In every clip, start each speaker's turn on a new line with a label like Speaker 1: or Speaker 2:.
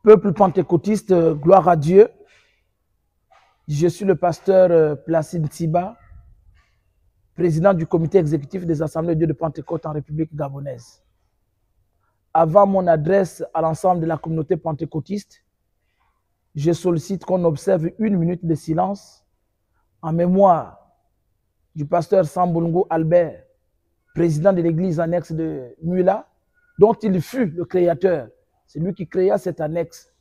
Speaker 1: Peuple pentecôtiste, gloire à Dieu. Je suis le pasteur Placide Tsiba, président du comité exécutif des Assemblées de Dieu de Pentecôte en République gabonaise. Avant mon adresse à l'ensemble de la communauté pentecôtiste, je sollicite qu'on observe une minute de silence en mémoire du pasteur Sambulungu Albert, président de l'église annexe de Mula, dont il fut le créateur. C'est lui qui créa cette annexe.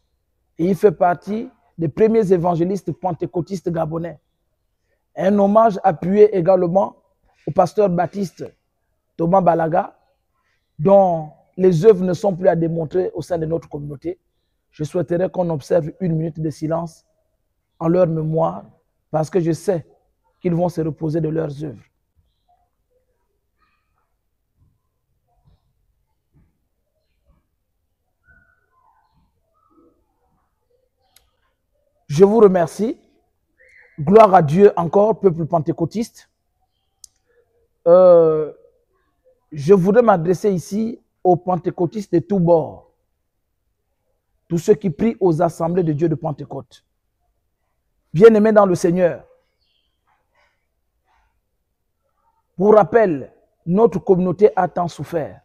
Speaker 1: Et il fait partie des premiers évangélistes pentecôtistes gabonais. Un hommage appuyé également au pasteur baptiste Thomas Balaga, dont les œuvres ne sont plus à démontrer au sein de notre communauté. Je souhaiterais qu'on observe une minute de silence en leur mémoire, parce que je sais qu'ils vont se reposer de leurs œuvres. Je vous remercie. Gloire à Dieu encore, peuple pentecôtiste. Je voudrais m'adresser ici aux pentecôtistes de tous bords, tous ceux qui prient aux assemblées de Dieu de Pentecôte. Bien-aimés dans le Seigneur, pour rappel, notre communauté a tant souffert.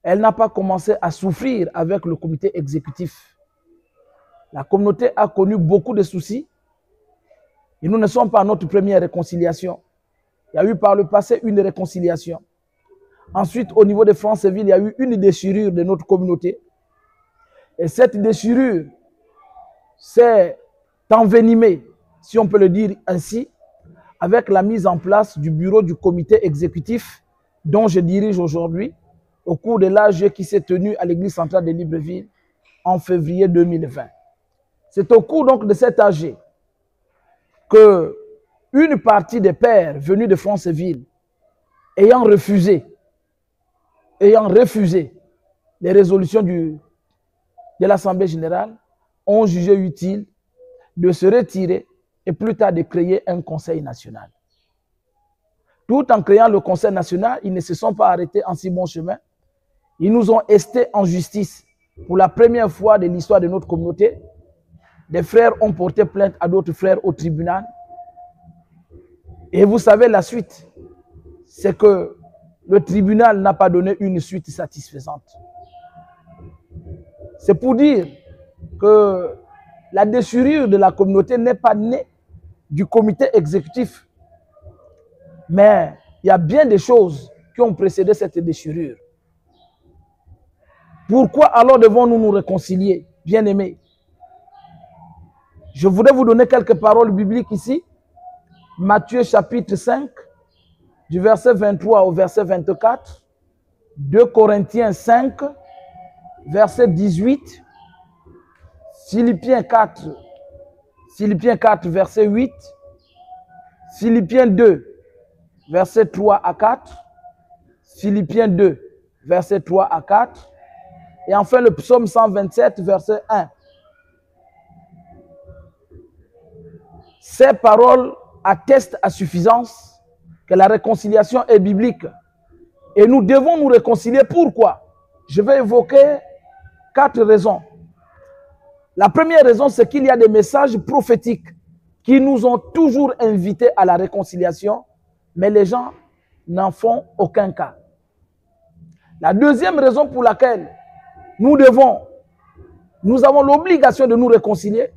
Speaker 1: Elle n'a pas commencé à souffrir avec le comité exécutif. La communauté a connu beaucoup de soucis et nous ne sommes pas à notre première réconciliation. Il y a eu par le passé une réconciliation. Ensuite, au niveau de Franceville, il y a eu une déchirure de notre communauté. Et cette déchirure s'est envenimée, si on peut le dire ainsi, avec la mise en place du bureau du comité exécutif dont je dirige aujourd'hui au cours de l'AG qui s'est tenu à l'église centrale de Libreville en février 2020. C'est au cours donc de cet AG que une partie des pères venus de Franceville, ayant refusé les résolutions de l'Assemblée générale, ont jugé utile de se retirer et plus tard de créer un conseil national. Tout en créant le conseil national, ils ne se sont pas arrêtés en si bon chemin. Ils nous ont esté en justice. Pour la première fois de l'histoire de notre communauté, des frères ont porté plainte à d'autres frères au tribunal. Et vous savez la suite, c'est que le tribunal n'a pas donné une suite satisfaisante. C'est pour dire que la déchirure de la communauté n'est pas née du comité exécutif. Mais il y a bien des choses qui ont précédé cette déchirure. Pourquoi alors devons-nous nous réconcilier, bien-aimés? Je voudrais vous donner quelques paroles bibliques ici. Matthieu chapitre 5, du verset 23 au verset 24. 2 Corinthiens 5, verset 18. Philippiens 4, verset 8. Philippiens 2, verset 3 à 4. Philippiens 2, verset 3 à 4. Et enfin le psaume 127, verset 1. Ces paroles attestent à suffisance que la réconciliation est biblique. Et nous devons nous réconcilier. Pourquoi? Je vais évoquer 4 raisons. La première raison, c'est qu'il y a des messages prophétiques qui nous ont toujours invités à la réconciliation, mais les gens n'en font aucun cas. La deuxième raison pour laquelle nous avons l'obligation de nous réconcilier,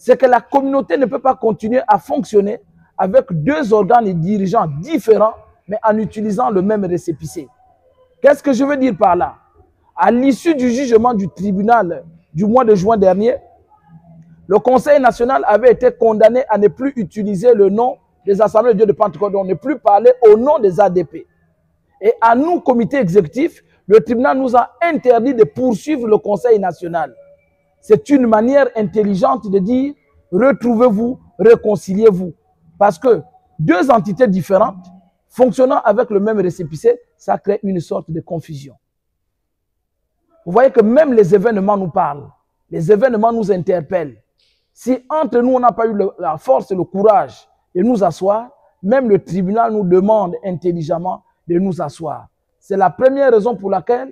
Speaker 1: c'est que la communauté ne peut pas continuer à fonctionner avec 2 organes et dirigeants différents, mais en utilisant le même récépissé. Qu'est-ce que je veux dire par là? À l'issue du jugement du tribunal du mois de juin dernier, le Conseil national avait été condamné à ne plus utiliser le nom des Assemblées de Dieu de Pentecôte, on ne plus parler au nom des ADP. Et à nous, comité exécutif, le tribunal nous a interdit de poursuivre le Conseil national. C'est une manière intelligente de dire retrouvez-vous, réconciliez-vous. Parce que 2 entités différentes, fonctionnant avec le même récépissé, ça crée une sorte de confusion. Vous voyez que même les événements nous parlent, les événements nous interpellent. Si entre nous, on n'a pas eu la force et le courage de nous asseoir, même le tribunal nous demande intelligemment de nous asseoir. C'est la première raison pour laquelle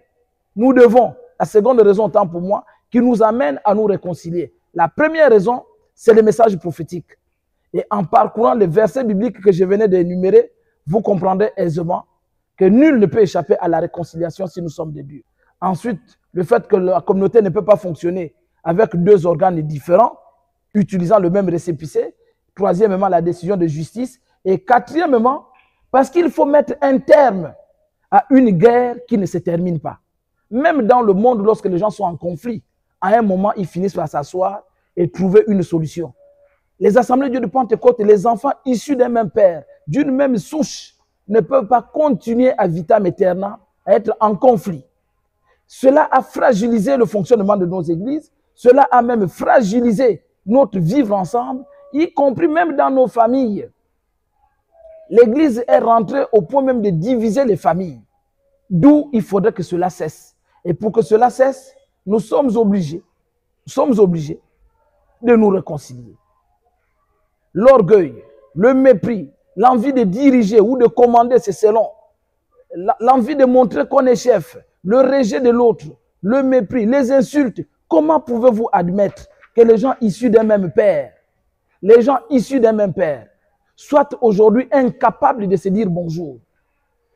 Speaker 1: nous devons, la seconde raison tant pour moi, qui nous amènent à nous réconcilier. La première raison, c'est le message prophétique. Et en parcourant les versets bibliques que je venais d'énumérer, vous comprendrez aisément que nul ne peut échapper à la réconciliation si nous sommes des dieux. Ensuite, le fait que la communauté ne peut pas fonctionner avec deux organes différents, utilisant le même récépissé. Troisièmement, la décision de justice. Et quatrièmement, parce qu'il faut mettre un terme à une guerre qui ne se termine pas. Même dans le monde, lorsque les gens sont en conflit, à un moment, ils finissent par s'asseoir et trouver une solution. Les assemblées de Dieu de Pentecôte, les enfants issus d'un même père, d'une même souche, ne peuvent pas continuer à vitam aeternam, à être en conflit. Cela a fragilisé le fonctionnement de nos églises, cela a même fragilisé notre vivre ensemble, y compris même dans nos familles. L'église est rentrée au point même de diviser les familles, d'où il faudrait que cela cesse. Et pour que cela cesse, nous sommes obligés de nous réconcilier. L'orgueil, le mépris, l'envie de diriger ou de commander, c'est selon. L'envie de montrer qu'on est chef, le rejet de l'autre, le mépris, les insultes. Comment pouvez-vous admettre que les gens issus d'un même père, soient aujourd'hui incapables de se dire bonjour,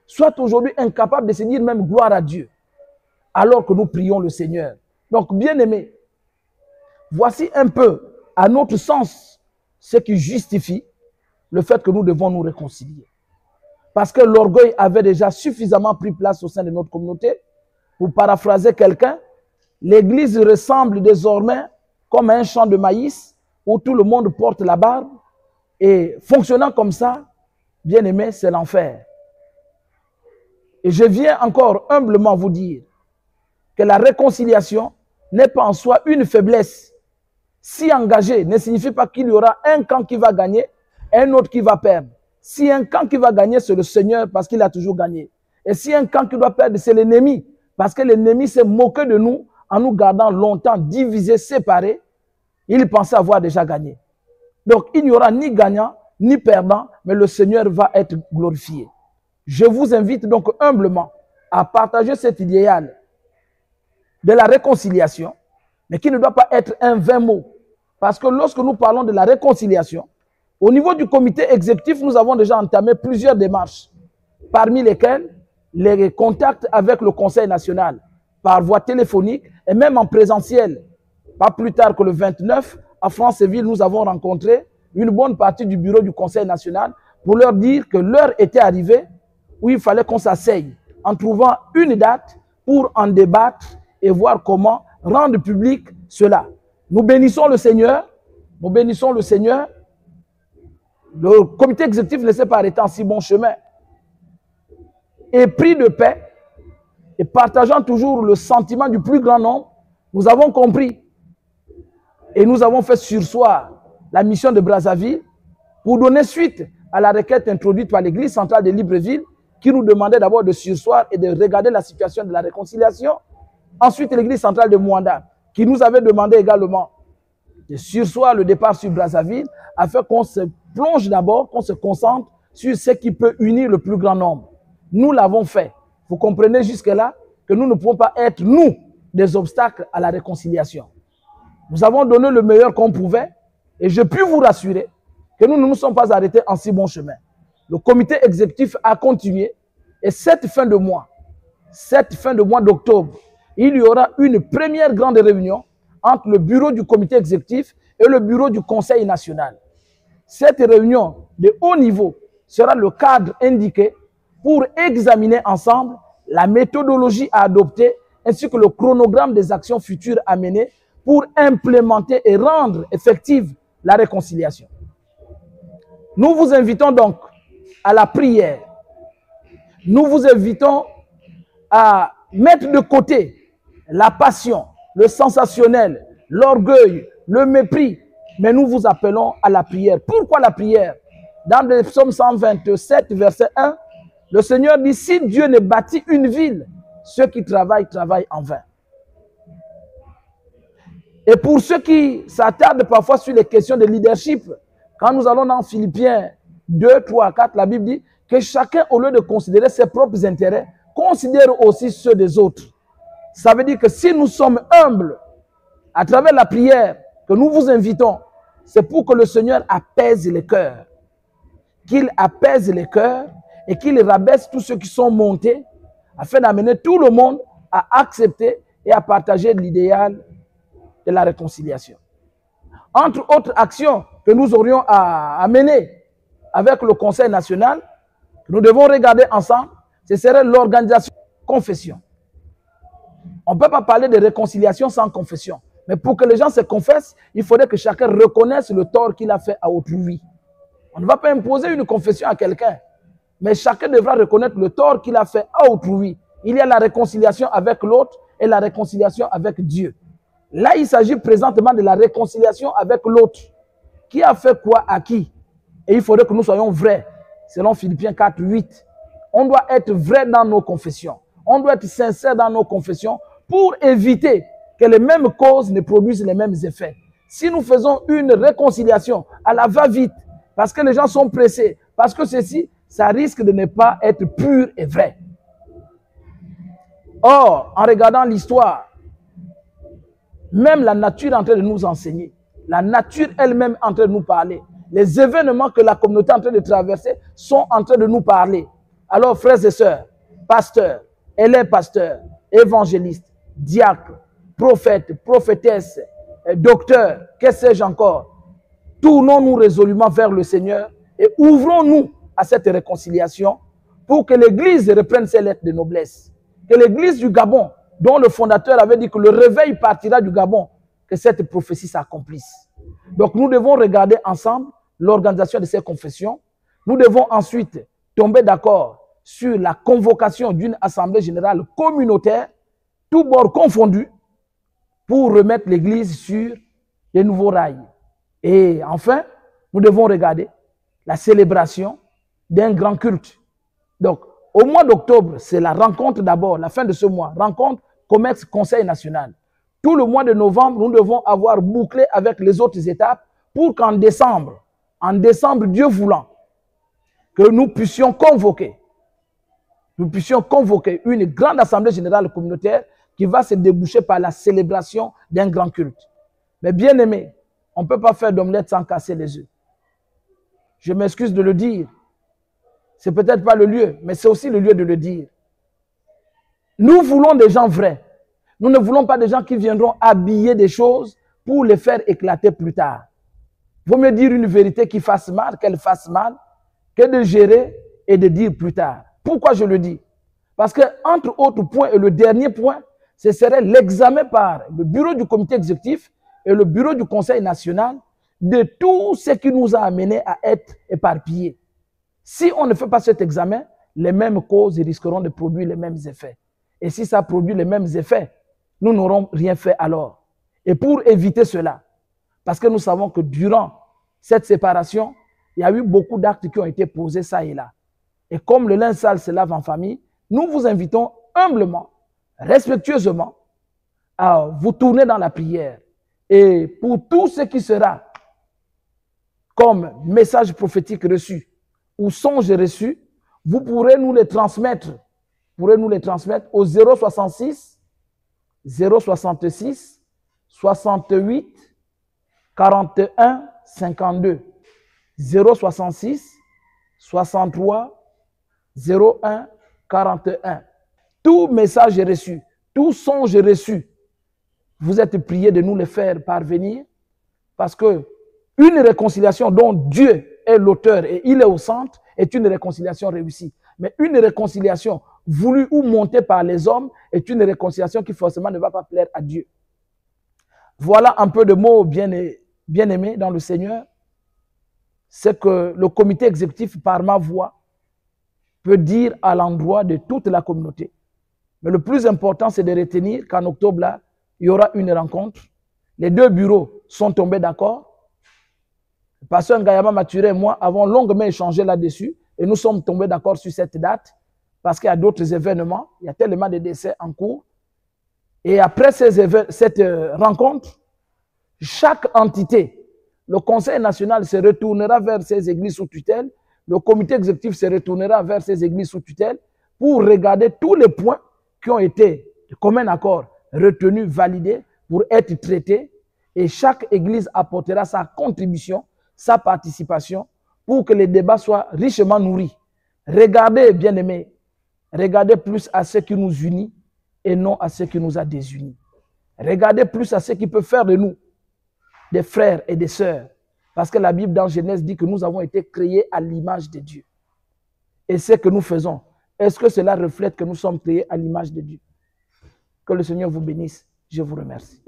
Speaker 1: soient aujourd'hui incapables de se dire même gloire à Dieu, alors que nous prions le Seigneur. Donc, bien-aimés, voici un peu, à notre sens, ce qui justifie le fait que nous devons nous réconcilier. Parce que l'orgueil avait déjà suffisamment pris place au sein de notre communauté. Pour paraphraser quelqu'un, l'église ressemble désormais comme un champ de maïs où tout le monde porte la barbe. Et fonctionnant comme ça, bien aimé, c'est l'enfer. Et je viens encore humblement vous dire que la réconciliation n'est pas en soi une faiblesse. Si engagé ne signifie pas qu'il y aura un camp qui va gagner et un autre qui va perdre. Si un camp qui va gagner, c'est le Seigneur parce qu'il a toujours gagné. Et si un camp qui doit perdre, c'est l'ennemi. Parce que l'ennemi s'est moqué de nous en nous gardant longtemps divisés, séparés. Il pensait avoir déjà gagné. Donc, il n'y aura ni gagnant, ni perdant, mais le Seigneur va être glorifié. Je vous invite donc humblement à partager cet idéal de la réconciliation, mais qui ne doit pas être un vain mot. Parce que lorsque nous parlons de la réconciliation, au niveau du comité exécutif, nous avons déjà entamé plusieurs démarches, parmi lesquelles les contacts avec le Conseil national, par voie téléphonique et même en présentiel. Pas plus tard que le 29, à Franceville, nous avons rencontré une bonne partie du bureau du Conseil national pour leur dire que l'heure était arrivée où il fallait qu'on s'asseye en trouvant une date pour en débattre et voir comment rendre public cela. Nous bénissons le Seigneur, Le comité exécutif ne s'est pas arrêté en si bon chemin. Et pris de paix, et partageant toujours le sentiment du plus grand nombre, nous avons compris et nous avons fait surseoir la mission de Brazzaville pour donner suite à la requête introduite par l'église centrale de Libreville qui nous demandait d'abord de surseoir et de regarder la situation de la réconciliation. Ensuite, l'église centrale de Mwanda qui nous avait demandé également de surseoir le départ sur Brazzaville afin qu'on se plonge d'abord, qu'on se concentre sur ce qui peut unir le plus grand nombre. Nous l'avons fait. Vous comprenez jusque-là que nous ne pouvons pas être, nous, des obstacles à la réconciliation. Nous avons donné le meilleur qu'on pouvait et je puis vous rassurer que nous ne nous sommes pas arrêtés en si bon chemin. Le comité exécutif a continué et cette fin de mois d'octobre, il y aura une première grande réunion entre le bureau du comité exécutif et le bureau du Conseil national. Cette réunion de haut niveau sera le cadre indiqué pour examiner ensemble la méthodologie à adopter ainsi que le chronogramme des actions futures à mener pour implémenter et rendre effective la réconciliation. Nous vous invitons donc à la prière. Nous vous invitons à mettre de côté la passion, le sensationnel, l'orgueil, le mépris, mais nous vous appelons à la prière. Pourquoi la prière? Dans le psaume 127, verset 1, le Seigneur dit, si Dieu ne bâtit une ville, ceux qui travaillent, travaillent en vain. Et pour ceux qui s'attardent parfois sur les questions de leadership, quand nous allons dans Philippiens 2, 3, 4, la Bible dit que chacun, au lieu de considérer ses propres intérêts, considère aussi ceux des autres. Ça veut dire que si nous sommes humbles À travers la prière que nous vous invitons, c'est pour que le Seigneur apaise les cœurs. Qu'il apaise les cœurs et qu'il rabaisse tous ceux qui sont montés afin d'amener tout le monde à accepter et à partager l'idéal de la réconciliation. Entre autres actions que nous aurions à mener avec le Conseil national, que nous devons regarder ensemble, ce serait l'organisation de confession. On ne peut pas parler de réconciliation sans confession. Mais pour que les gens se confessent, il faudrait que chacun reconnaisse le tort qu'il a fait à autrui. On ne va pas imposer une confession à quelqu'un, mais chacun devra reconnaître le tort qu'il a fait à autrui. Il y a la réconciliation avec l'autre et la réconciliation avec Dieu. Là, il s'agit présentement de la réconciliation avec l'autre. Qui a fait quoi à qui? Et il faudrait que nous soyons vrais. Selon Philippiens 4, 8. On doit être vrai dans nos confessions. On doit être sincère dans nos confessions pour éviter que les mêmes causes ne produisent les mêmes effets. Si nous faisons une réconciliation à la va-vite, parce que les gens sont pressés, parce que ceci, ça risque de ne pas être pur et vrai. Or, en regardant l'histoire, même la nature est en train de nous enseigner. La nature elle-même est en train de nous parler. Les événements que la communauté est en train de traverser sont en train de nous parler. Alors, frères et sœurs, pasteurs, élèves pasteurs, évangélistes, diacres, prophètes, prophétesses, docteurs, que sais-je encore, tournons-nous résolument vers le Seigneur et ouvrons-nous à cette réconciliation pour que l'Église reprenne ses lettres de noblesse. Que l'Église du Gabon, dont le fondateur avait dit que le réveil partira du Gabon, que cette prophétie s'accomplisse. Donc nous devons regarder ensemble l'organisation de ces confessions. Nous devons ensuite tomber d'accord sur la convocation d'une assemblée générale communautaire, tous bords confondus, pour remettre l'Église sur les nouveaux rails. Et enfin, nous devons regarder la célébration d'un grand culte. Donc, au mois d'octobre, c'est la rencontre d'abord, la fin de ce mois, rencontre Commerce Conseil national. Tout le mois de novembre, nous devons avoir bouclé avec les autres étapes pour qu'en décembre, Dieu voulant, que nous puissions convoquer une grande assemblée générale communautaire qui va se déboucher par la célébration d'un grand culte. Mais bien aimé, on ne peut pas faire d'omelette sans casser les œufs. Je m'excuse de le dire. C'est peut-être pas le lieu, mais c'est aussi le lieu de le dire. Nous voulons des gens vrais. Nous ne voulons pas des gens qui viendront habiller des choses pour les faire éclater plus tard. Il vaut mieux dire une vérité qui fasse mal, qu'elle fasse mal, que de gérer et de dire plus tard. Pourquoi je le dis? Parce que, entre autres points, et le dernier point, ce serait l'examen par le bureau du comité exécutif et le bureau du conseil national de tout ce qui nous a amenés à être éparpillés. Si on ne fait pas cet examen, les mêmes causes risqueront de produire les mêmes effets. Et si ça produit les mêmes effets, nous n'aurons rien fait alors. Et pour éviter cela, parce que nous savons que durant cette séparation, il y a eu beaucoup d'actes qui ont été posés ça et là. Et comme le linge sale se lave en famille, nous vous invitons humblement, respectueusement, à vous tourner dans la prière. Et pour tout ce qui sera comme message prophétique reçu ou songe reçu, vous pourrez nous les transmettre. Au 066 066 68 41 52 066 63 01 41. Tout message reçu, tout songe reçu, vous êtes priés de nous le faire parvenir parce que une réconciliation dont Dieu est l'auteur et il est au centre est une réconciliation réussie. Mais une réconciliation voulue ou montée par les hommes est une réconciliation qui forcément ne va pas plaire à Dieu. Voilà un peu de mots bien-aimés dans le Seigneur. C'est que le comité exécutif, par ma voix, peut dire à l'endroit de toute la communauté. Mais le plus important, c'est de retenir qu'en octobre, là, il y aura une rencontre. Les deux bureaux sont tombés d'accord. Le pasteur Ngayama Maturé et moi avons longuement échangé là-dessus et nous sommes tombés d'accord sur cette date parce qu'il y a d'autres événements, il y a tellement de décès en cours. Et après cette rencontre, chaque entité, le Conseil national se retournera vers ses églises sous tutelle, le comité exécutif se retournera vers ses églises sous tutelle pour regarder tous les points qui ont été de commun accord retenus, validés, pour être traitées et chaque église apportera sa contribution, sa participation pour que les débats soient richement nourris. Regardez, bien-aimés, regardez plus à ce qui nous unit et non à ce qui nous a désunis. Regardez plus à ce qui peut faire de nous des frères et des sœurs. Parce que la Bible dans Genèse dit que nous avons été créés à l'image de Dieu. Et ce que nous faisons, est-ce que cela reflète que nous sommes créés à l'image de Dieu? Que le Seigneur vous bénisse. Je vous remercie.